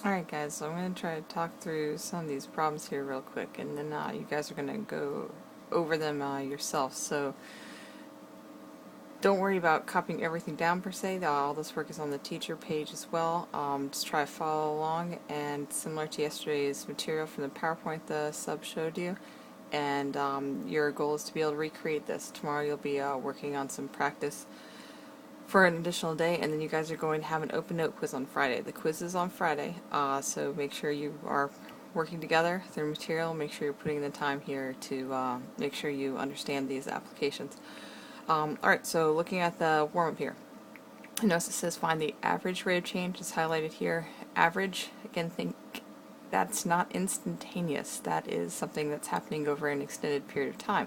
Alright guys, so I'm going to try to talk through some of these problems here real quick, and then you guys are going to go over them yourself. So don't worry about copying everything down per se. All this work is on the teacher page as well. Just try to follow along, and similar to yesterday's material from the PowerPoint the sub showed you, and your goal is to be able to recreate this. Tomorrow you'll be working on some practice for an additional day, and then you guys are going to have an open note quiz on Friday. The quiz is on Friday, so make sure you are working together through material. Make sure you're putting in the time here to make sure you understand these applications. Alright, so looking at the warm-up here. Notice it says find the average rate of change. It's highlighted here. Average, again, think that's not instantaneous. That is something that's happening over an extended period of time.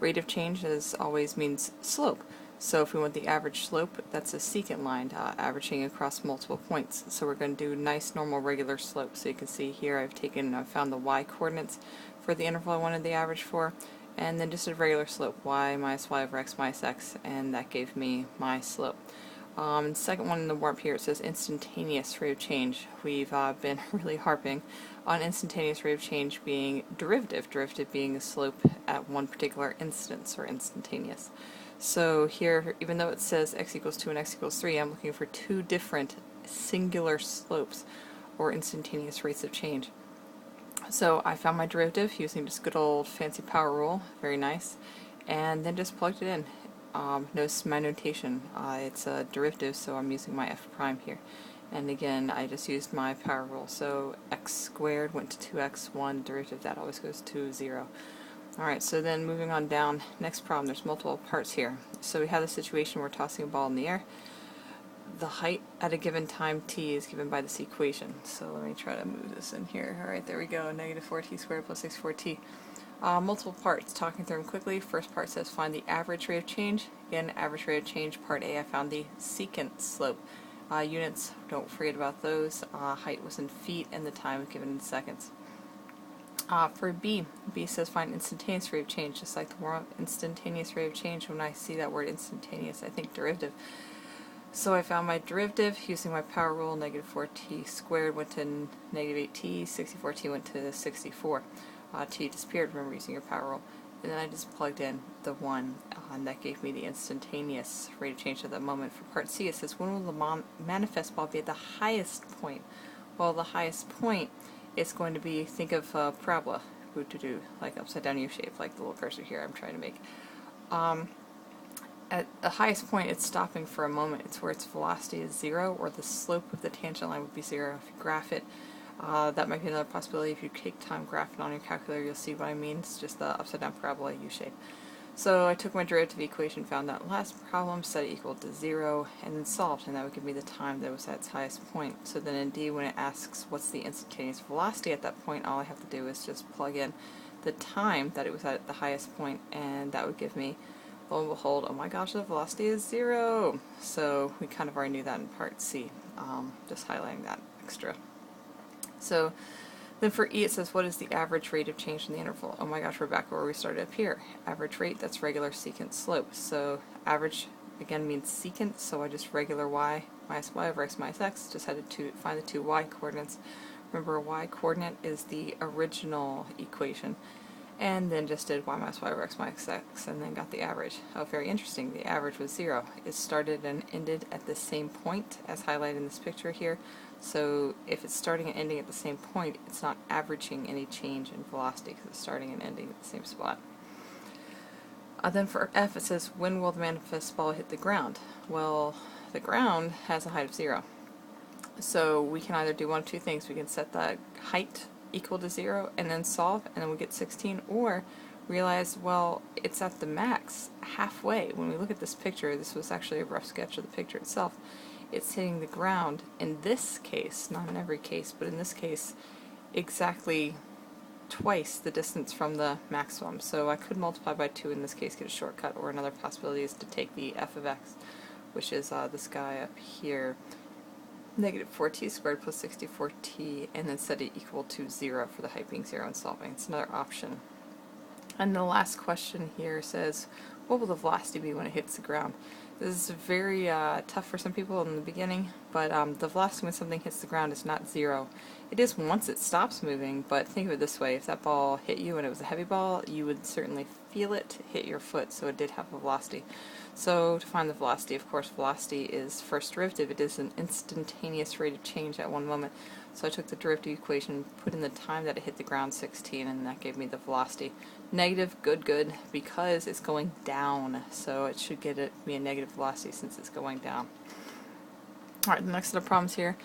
Rate of change, as always, means slope. So if we want the average slope, that's a secant line, averaging across multiple points. So we're going to do nice, normal, regular slope. So you can see here I've found the y-coordinates for the interval I wanted the average for, and then just a regular slope, y minus y over x minus x, and that gave me my slope. Second one in the warp here, it says instantaneous rate of change. We've been really harping on instantaneous rate of change being derivative being a slope at one particular instance, or instantaneous. So here, even though it says x equals 2 and x equals 3, I'm looking for two different singular slopes, or instantaneous rates of change. So I found my derivative using just good old fancy power rule, very nice, and then just plugged it in. Notice my notation, it's a derivative, so I'm using my f prime here. And again, I just used my power rule, so x squared went to 2x, 1 derivative, that always goes to 0. Alright, so then moving on down, next problem, there's multiple parts here. So we have the situation where we're tossing a ball in the air. The height at a given time t is given by this equation. So let me try to move this in here. Alright, there we go, negative 4t squared plus 64t. Multiple parts, talking through them quickly. First part says find the average rate of change. Again, average rate of change, part A, I found the secant slope. Units, don't forget about those. Height was in feet and the time was given in seconds. For B says find instantaneous rate of change, just like the warm-up. Instantaneous rate of change, when I see that word instantaneous, I think derivative. So I found my derivative using my power rule. Negative 4t squared went to negative 8t, 64t went to 64. T disappeared, remember using your power rule. And then I just plugged in the 1, and that gave me the instantaneous rate of change at that moment. For part C, it says when will the manifest ball be at the highest point? Well, the highest point is going to be, think of parabola, like upside down U shape, like the little cursor here I'm trying to make. At the highest point, it's stopping for a moment. It's where its velocity is 0, or the slope of the tangent line would be 0. If you graph it, that might be another possibility. If you take time graphing on your calculator, you'll see what I mean. It's just the upside down parabola U shape. So I took my derivative equation, found that last problem, set it equal to 0, and then solved, and that would give me the time that it was at its highest point. So then in D, when it asks what's the instantaneous velocity at that point, all I have to do is just plug in the time that it was at the highest point, and that would give me, lo and behold, oh my gosh, the velocity is 0! So we kind of already knew that in part C, just highlighting that extra. So then for E, it says what is the average rate of change in the interval? Oh my gosh, we're back where we started up here. Average rate, that's regular secant slope. So average, again, means secant, so I just regular y minus y over x minus x, just had to find the two y coordinates. Remember, y coordinate is the original equation. And then just did y minus y over x minus x, and then got the average. Oh, very interesting, the average was 0. It started and ended at the same point, as highlighted in this picture here. So if it's starting and ending at the same point, it's not averaging any change in velocity, because it's starting and ending at the same spot. Then for F, it says, when will the manifest ball hit the ground? Well, the ground has a height of 0. So we can either do one of two things. We can set the height equal to 0 and then solve, and then we get 16, or realize, well, it's at the max halfway. When we look at this picture, this was actually a rough sketch of the picture itself. It's hitting the ground, in this case, not in every case, but in this case, exactly twice the distance from the maximum. So I could multiply by 2 in this case, get a shortcut, or another possibility is to take the f of x, which is this guy up here, negative 4t squared plus 64t, and then set it equal to 0 for the height being 0 and solving. It's another option. And the last question here says, what will the velocity be when it hits the ground? This is very tough for some people in the beginning, but the velocity when something hits the ground is not zero. It is once it stops moving, but think of it this way: if that ball hit you and it was a heavy ball, you would certainly feel it hit your foot, so it did have a velocity. So to find the velocity, of course, velocity is first derivative. It is an instantaneous rate of change at one moment. So I took the derivative equation, put in the time that it hit the ground, 16, and that gave me the velocity. Negative, good, because it's going down, so it should be a negative velocity since it's going down. Alright, the next set of problems here.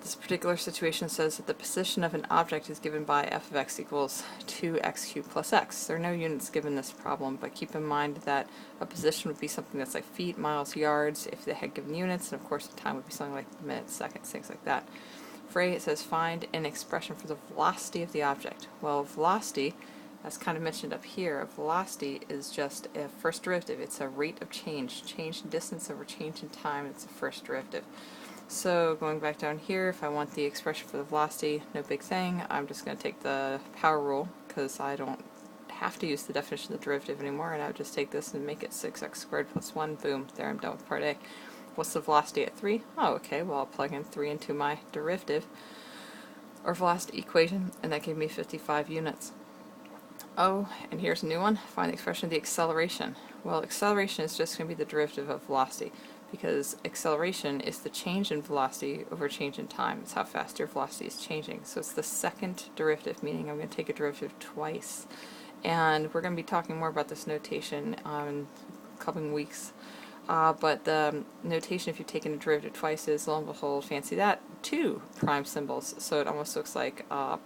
This particular situation says that the position of an object is given by f of x equals 2x cubed plus x. There are no units given this problem, but keep in mind that a position would be something that's like feet, miles, yards, if they had given units, and of course the time would be something like minutes, seconds, things like that. For A, it says find an expression for the velocity of the object. Well, velocity, as kind of mentioned up here, velocity is just a first derivative. It's a rate of change in distance over change in time. It's a first derivative. So going back down here, if I want the expression for the velocity, no big thing. I'm just going to take the power rule because I don't have to use the definition of the derivative anymore, and I would just take this and make it 6x squared plus 1. Boom, there, I'm done with part A. What's the velocity at 3? Oh, okay, well I'll plug in 3 into my derivative, or velocity equation, and that gave me 55 units. Oh, and here's a new one. Find the expression of the acceleration. Well, acceleration is just going to be the derivative of velocity, because acceleration is the change in velocity over change in time. It's how fast your velocity is changing. So it's the second derivative, meaning I'm going to take a derivative twice. And we're going to be talking more about this notation in a couple weeks. But the notation, if you've taken a derivative twice, is, lo and behold, fancy that, 2 prime symbols. So it almost looks like a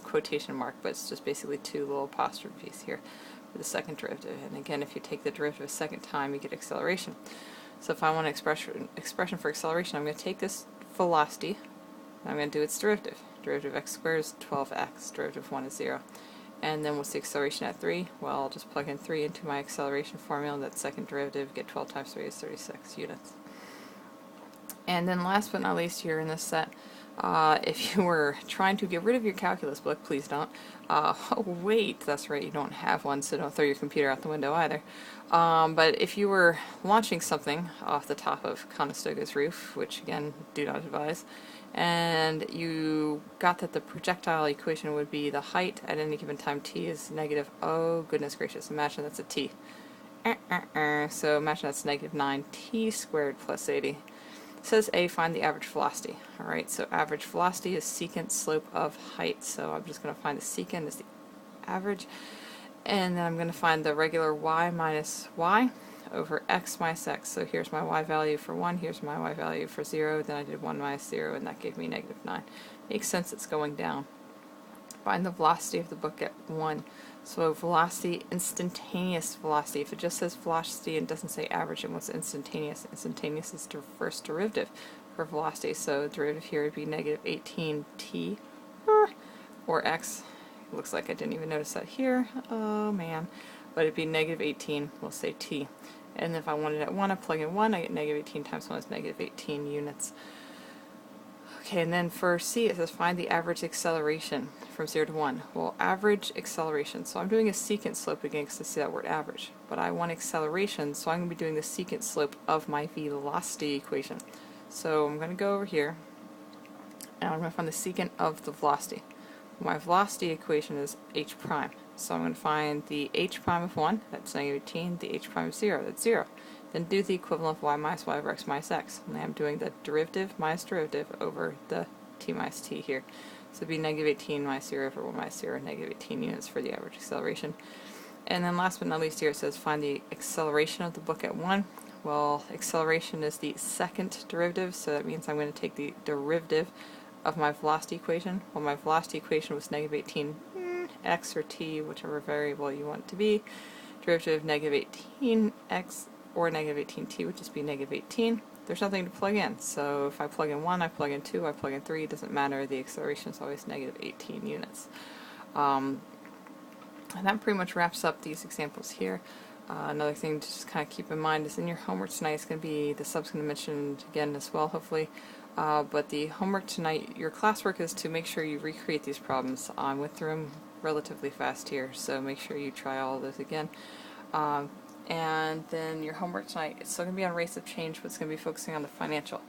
quotation mark, but it's just basically 2 little apostrophes here for the second derivative. And again, if you take the derivative a second time, you get acceleration. So if I want an expression for acceleration, I'm going to take this velocity, and I'm going to do its derivative. Derivative of x squared is 12x, derivative of 1 is 0. And then what's the acceleration at 3? Well, I'll just plug in 3 into my acceleration formula. That second derivative, get 12 times 3 is 36 units. And then last but not least here in this set, if you were trying to get rid of your calculus book, please don't. Oh wait, that's right, you don't have one, so don't throw your computer out the window either. But if you were launching something off the top of Conestoga's roof, which again, do not advise, and you got that the projectile equation would be the height at any given time t is negative, oh goodness gracious, imagine that's a t. So imagine that's negative 9t squared plus 80. It says A, find the average velocity. Alright, so average velocity is secant slope of height, so I'm just going to find the secant as the average, and then I'm going to find the regular y minus y over x minus x. So here's my y value for 1, here's my y value for 0, then I did 1 minus 0, and that gave me negative 9. Makes sense, it's going down. Find the velocity of the book at 1. So velocity, instantaneous velocity. If it just says velocity and doesn't say average, it wants instantaneous. Instantaneous is the first derivative for velocity, so the derivative here would be negative 18t, or x. It looks like I didn't even notice that here. Oh man. But it'd be negative 18, we'll say t. And if I wanted it at 1, I plug in 1, I get negative 18 times 1 is negative 18 units. Okay, and then for C it says find the average acceleration from 0 to 1. Well, average acceleration, so I'm doing a secant slope again because I see that word average. But I want acceleration, so I'm going to be doing the secant slope of my velocity equation. So I'm going to go over here, and I'm going to find the secant of the velocity. My velocity equation is h prime. So I'm going to find the h prime of 1, that's negative 18, the h prime of 0, that's 0. Then do the equivalent of y minus y over x minus x. And I'm doing the derivative minus derivative over the t minus t here. So it'd be negative 18 minus 0 over 1 minus 0, negative 18 units for the average acceleration. And then last but not least here it says find the acceleration of the book at 1. Well, acceleration is the second derivative, so that means I'm going to take the derivative of my velocity equation. Well, my velocity equation was negative 18 x or t, whichever variable you want it to be. Derivative of negative 18x or negative 18t would just be negative 18. There's nothing to plug in, so if I plug in 1, I plug in 2, I plug in 3, it doesn't matter, the acceleration is always negative 18 units. And that pretty much wraps up these examples here. Another thing to just kind of keep in mind is in your homework tonight, it's going to be, the sub's going to mention again as well, hopefully. But the homework tonight, your classwork is to make sure you recreate these problems. I went through them relatively fast here, so make sure you try all of those again. And then your homework tonight, it's still going to be on rates of change, but it's going to be focusing on the financial.